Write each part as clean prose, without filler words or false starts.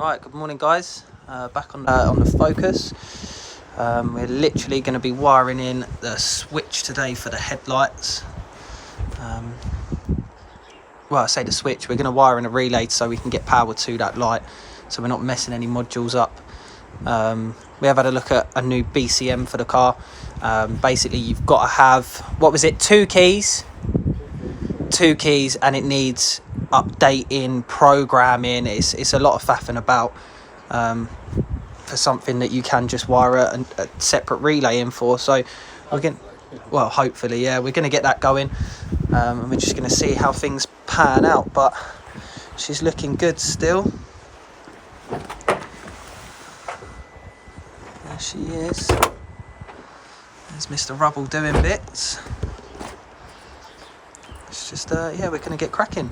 Right, good morning guys, back on the Focus. We're literally going to be wiring in the switch today for the headlights. Well, I say the switch, we're going to wire in a relay so we can get power to that light, so we're not messing any modules up. We have had a look at a new BCM for the car. Basically you've got to have, what was it, two keys, and it needs updating, programming. It's a lot of faffing about for something that you can just wire a separate relay in for. So we're going, well, hopefully, yeah, we're going to get that going, and we're just going to see how things pan out. But she's looking good still. There she is. There's Mr. Rubble doing bits. It's just yeah, we're going to get cracking.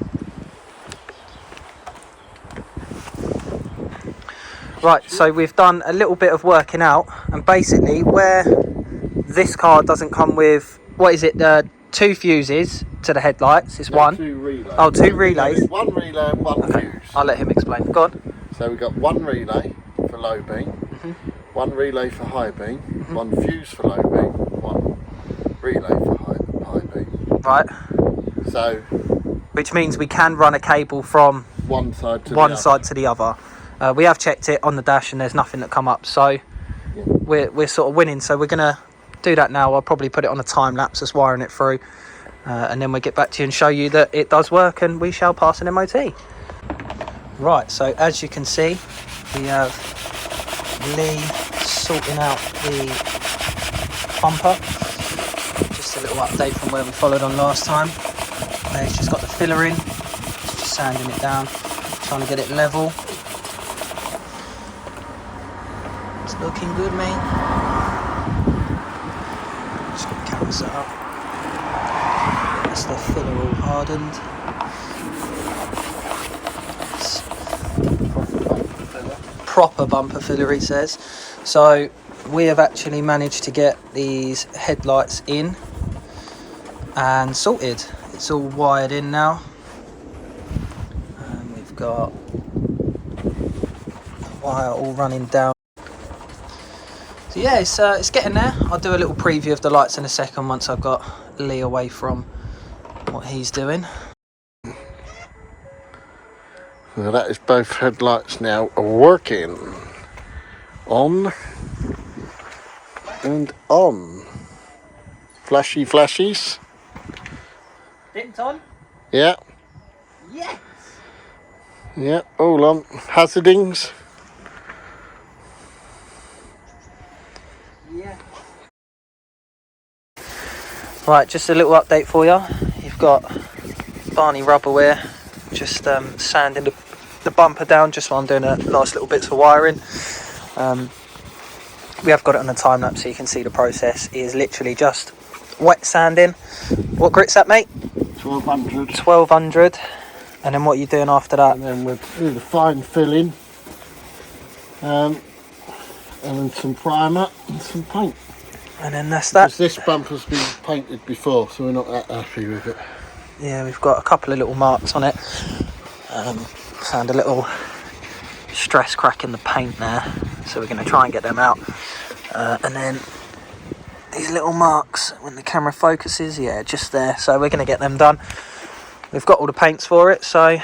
Right, so we've done a little bit of working out, and basically where this car doesn't come with, what is it, two fuses to the headlights, it's one. Two relays. Oh, two relays. One relay and one fuse. I'll let him explain. Go on. So we've got one relay for low beam, one relay for high beam, one fuse for low beam, one relay for high beam. Right. So, which means we can run a cable from one side to the other. We have checked it on the dash and there's nothing that come up, so we're sort of winning. So we're gonna do that now. I'll probably put it on a time lapse, just wiring it through, and then we'll get back to you and show you that it does work, and we shall pass an MOT. Right, so as you can see, we have Lee sorting out the bumper. Just a little update from where we followed on last time. He's just got the filler in, just sanding it down, trying to get it level. It's looking good, mate. Just got the camera set up. That's the filler all hardened. Proper bumper filler, he says. So we have actually managed to get these headlights in and sorted. It's all wired in now, and we've got the wire all running down. So yeah, it's getting there. I'll do a little preview of the lights in a second once I've got Lee away from what he's doing. So that is both headlights now working. On and on. Flashy flashies. Didn't on? Yeah. Yes. Yeah, all on. Hazardings. Yeah. Right, just a little update for you. You've got Barney Rubble here, just sanding the bumper down just while I'm doing a last little bits of wiring. We have got it on a time lapse so you can see the process. It is literally just wet sanding. What grit's that, mate? 1200. 1200. And then what are you doing after that? And then we'll do the fine filling. And then some primer and some paint. And then that's that. Because this bumper's been painted before, so we're not that happy with it. Yeah, we've got a couple of little marks on it. Found a little stress crack in the paint there, so we're going to try and get them out. And then these little marks, when the camera focuses, yeah, just there. So we're going to get them done. We've got all the paints for it, so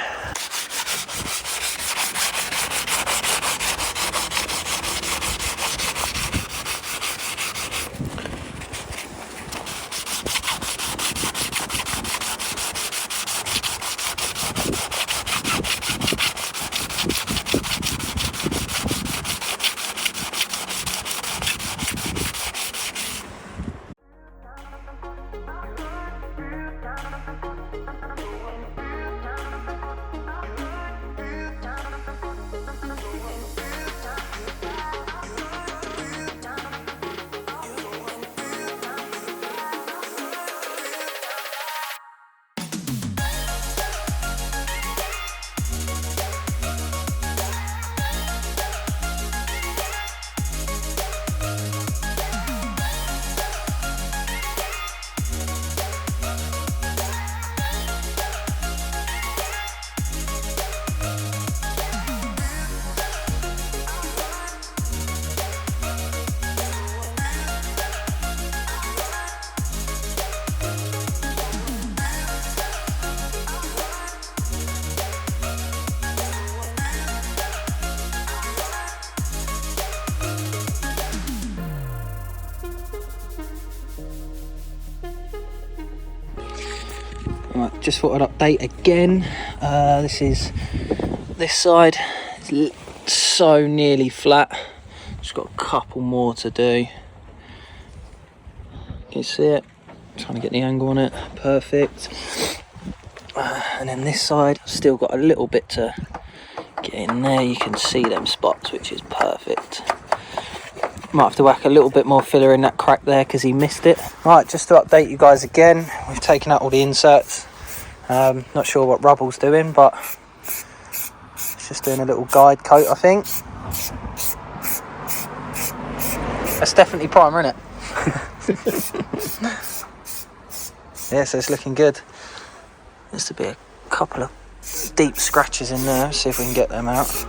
Right, just thought I'd update again. This is this side. It's so nearly flat. Just got a couple more to do. Can you see it? Trying to get the angle on it. Perfect. And then this side, I've still got a little bit to get in there. You can see them spots, which is perfect. Might have to whack a little bit more filler in that crack there because he missed it. Right, just to update you guys again, we've taken out all the inserts. Not sure what Rubble's doing, but it's just doing a little guide coat, I think. That's definitely primer, isn't it? Yeah, so it's looking good. There's to be a couple of deep scratches in there. See if we can get them out.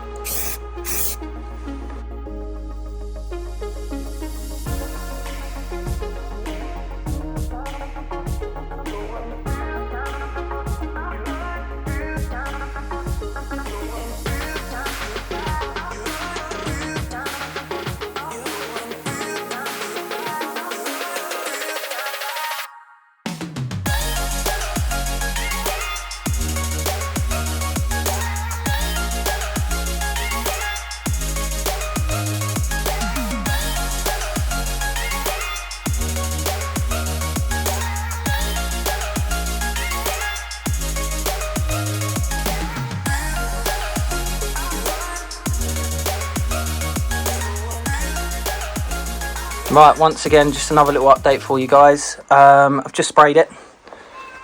Right, once again, just another little update for you guys. I've just sprayed it.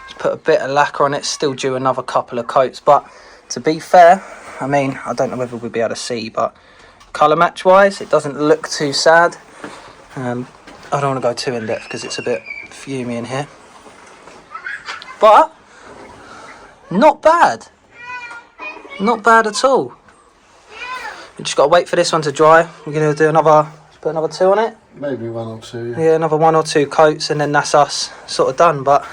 Just put a bit of lacquer on it. Still due another couple of coats. But to be fair, I mean, I don't know whether we'll be able to see, but colour match wise, it doesn't look too sad. I don't want to go too in depth because it's a bit fumey in here. But not bad. Not bad at all. We just got to wait for this one to dry. We're going to do another, put another 2 on it. Maybe 1 or 2. Yeah, another 1 or 2 coats, and then that's us sort of done. But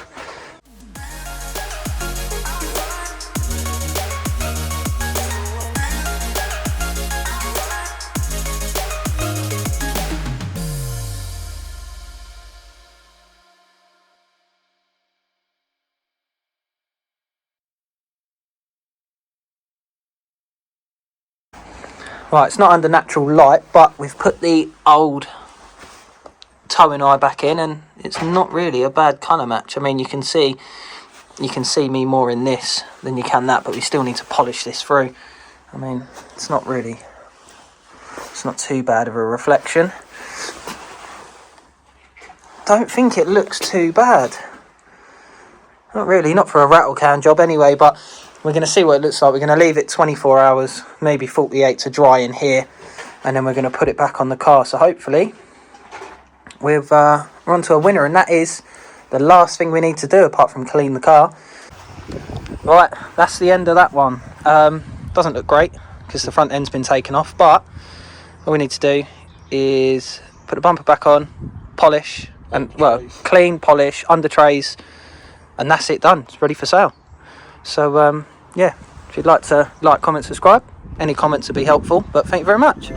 right, it's not under natural light, but we've put the old towing eye back in, and it's not really a bad colour match. I mean, you can see me more in this than you can that, but we still need to polish this through. I mean, it's not too bad of a reflection. Don't think it looks too bad. Not really, not for a rattle can job anyway, but we're going to see what it looks like. We're going to leave it 24 hours, maybe 48 to dry in here, and then we're going to put it back on the car. So hopefully we're on to a winner, and that is the last thing we need to do apart from clean the car. Right, that's the end of that one. Doesn't look great because the front end's been taken off, but all we need to do is put the bumper back on, polish, and well, clean, polish, under trays, and that's it done. It's ready for sale. So yeah, if you'd like to like, comment, subscribe, any comments would be helpful, but thank you very much.